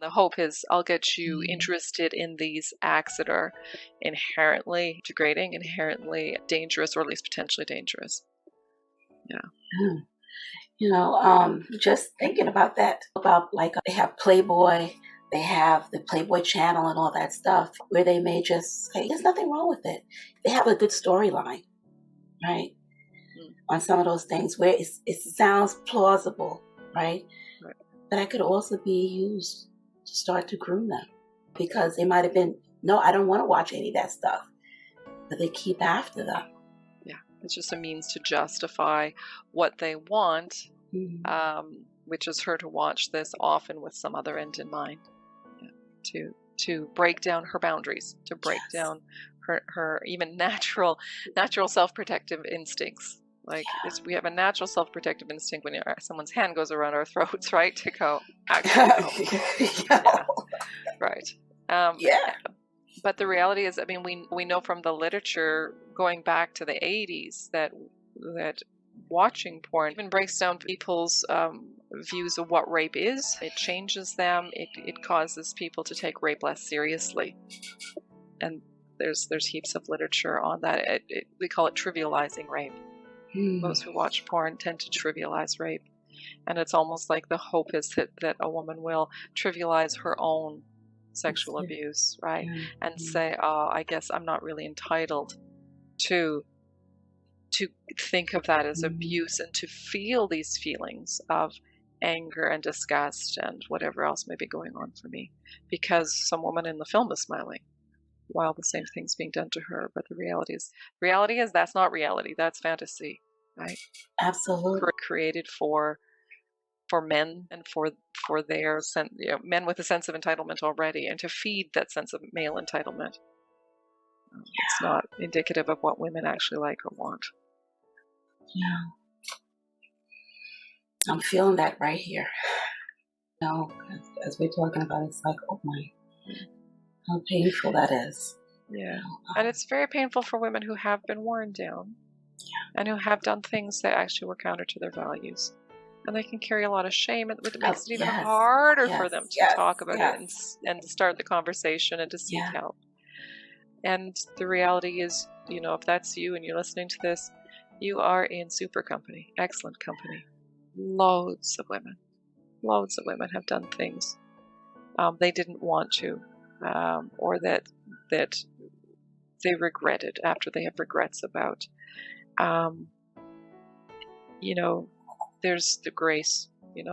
The hope is I'll get you Mm. interested in these acts that are inherently degrading, inherently dangerous, or at least potentially dangerous. Yeah. Mm. Just thinking about that, about like they have Playboy, they have the Playboy channel and all that stuff, where they may just say, there's nothing wrong with it. They have a good storyline, right? Mm. On some of those things where it sounds plausible, right? Right. But that could also be used to start to groom them, because they might have been, no, I don't want to watch any of that stuff, but they keep after them. Yeah. It's just a means to justify what they want, which is her to watch this often with some other end in mind. Yeah. To break down her boundaries, to break Yes. down her even natural self-protective instincts. Like we have a natural self-protective instinct when someone's hand goes around our throats, right? To go, actually, no. Yeah. Right. Yeah. But the reality is, I mean, we know from the literature going back to the 80s that watching porn even breaks down people's views of what rape is. It changes them. It causes people to take rape less seriously. And there's heaps of literature on that. We call it trivializing rape. Those who watch porn tend to trivialize rape. And it's almost like the hope is that a woman will trivialize her own sexual abuse, right? And say, oh, I guess I'm not really entitled to think of that as abuse and to feel these feelings of anger and disgust and whatever else may be going on for me, because some woman in the film is smiling while the same thing's being done to her. But the reality is that's not reality. That's fantasy, right? Absolutely. Created for men and for their men with a sense of entitlement already, and to feed that sense of male entitlement. It's not indicative of what women actually like or want. Yeah. I'm feeling that right here. As we're talking about, it's like, oh my, how painful that is. Yeah. And it's very painful for women who have been worn down and who have done things that actually were counter to their values. And they can carry a lot of shame, and it makes it even harder for them to talk about it and to start the conversation and to seek help. And the reality is, if that's you and you're listening to this, you are in super company, excellent company. Loads of women have done things they didn't want to, or that they regretted after they have regrets about. There's the grace.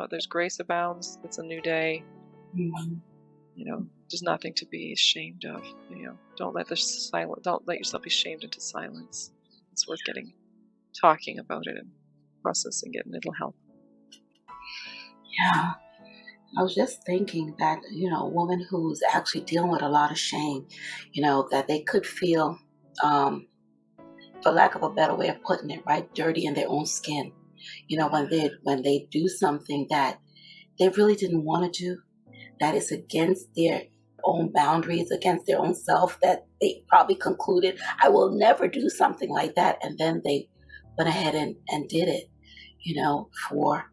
There's grace abounds. It's a new day. There's nothing to be ashamed of. Don't let yourself be shamed into silence. It's worth talking about it and processing it, and it'll help. Yeah. I was just thinking that, a woman who's actually dealing with a lot of shame, that they could feel, for lack of a better way of putting it, right, dirty in their own skin. When they do something that they really didn't want to do, that is against their own boundaries, against their own self, that they probably concluded, I will never do something like that. And then they went ahead and did it, for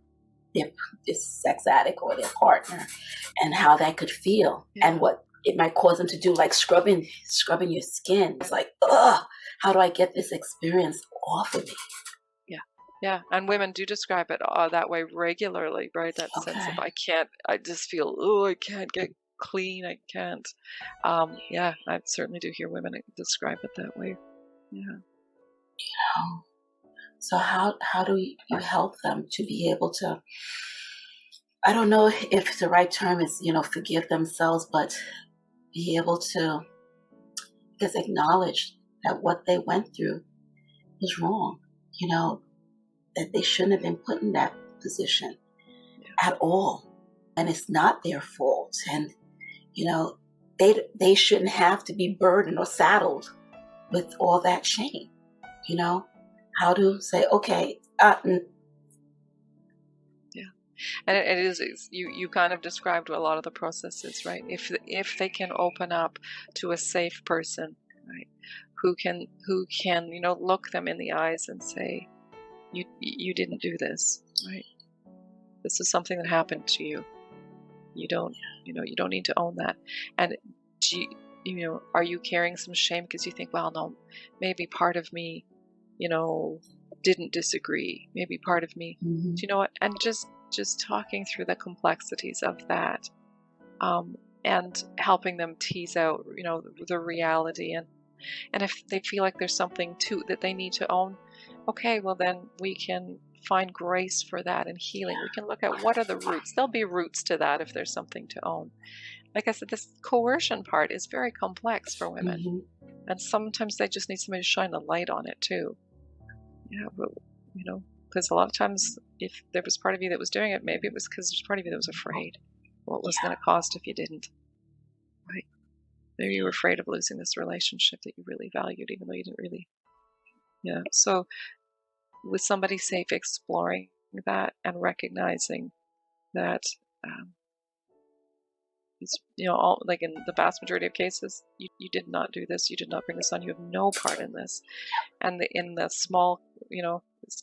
their sex addict or their partner, and how that could feel and what it might cause them to do, like scrubbing your skin. It's like, ugh, how do I get this experience off of me? Yeah, and women do describe it that way regularly, right? That sense of I just feel, I can't get clean, I can't. Yeah, I certainly do hear women describe it that way. Yeah. So how do you help them to be able to, I don't know if the right term is, forgive themselves, but be able to just acknowledge that what they went through was wrong, that they shouldn't have been put in that position at all. And it's not their fault. And, they shouldn't have to be burdened or saddled with all that shame. How to say, okay. And it is you kind of described a lot of the processes, right? If they can open up to a safe person, right, who can look them in the eyes and say, you didn't do this, right? This is something that happened to you. You don't, you don't need to own that. And do are you carrying some shame because you think, well, no, maybe part of me, didn't disagree. Maybe part of me, do you know what? And just talking through the complexities of that, and helping them tease out, the reality. And if they feel like there's something that they need to own, okay, well then we can find grace for that and healing. We can look at what are the roots. There'll be roots to that if there's something to own. Like I said, this coercion part is very complex for women. And sometimes they just need somebody to shine a light on it too. Yeah, but, because a lot of times if there was part of you that was doing it, maybe it was because there's part of you that was afraid what was going to cost if you didn't. Right? Maybe you were afraid of losing this relationship that you really valued, even though you didn't really. Yeah. So with somebody safe, exploring that and recognizing that, it's, all, like in the vast majority of cases, you did not do this. You did not bring this on. You have no part in this. And in the small,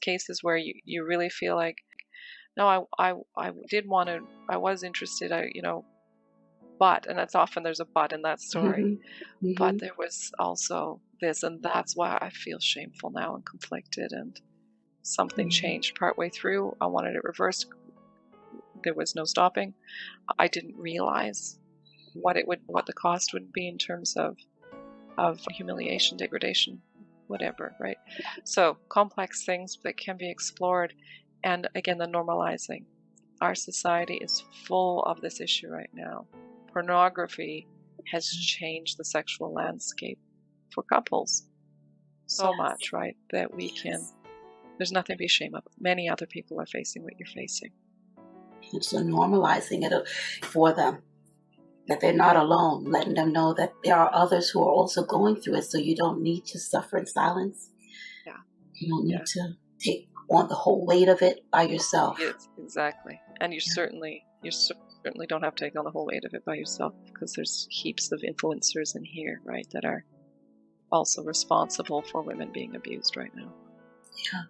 cases where you really feel like, no, I did want to, I was interested, but, and that's often there's a but in that story, but there was also this, and that's why I feel shameful now and conflicted, and something changed partway through. I wanted it reversed. There was no stopping. I didn't realize what the cost would be in terms of humiliation, degradation, whatever, right? So complex things that can be explored. And again, the normalizing. Our society is full of this issue right now. Pornography has changed the sexual landscape for couples so much, right? That we can, there's nothing to be ashamed of. Many other people are facing what you're facing. So normalizing it for them, that they're not alone, letting them know that there are others who are also going through it, so you don't need to suffer in silence. Yeah. You don't need to take on the whole weight of it by yourself. Yes, exactly. And you certainly don't have to take on the whole weight of it by yourself, because there's heaps of influencers in here, right, that are also responsible for women being abused right now. Yeah.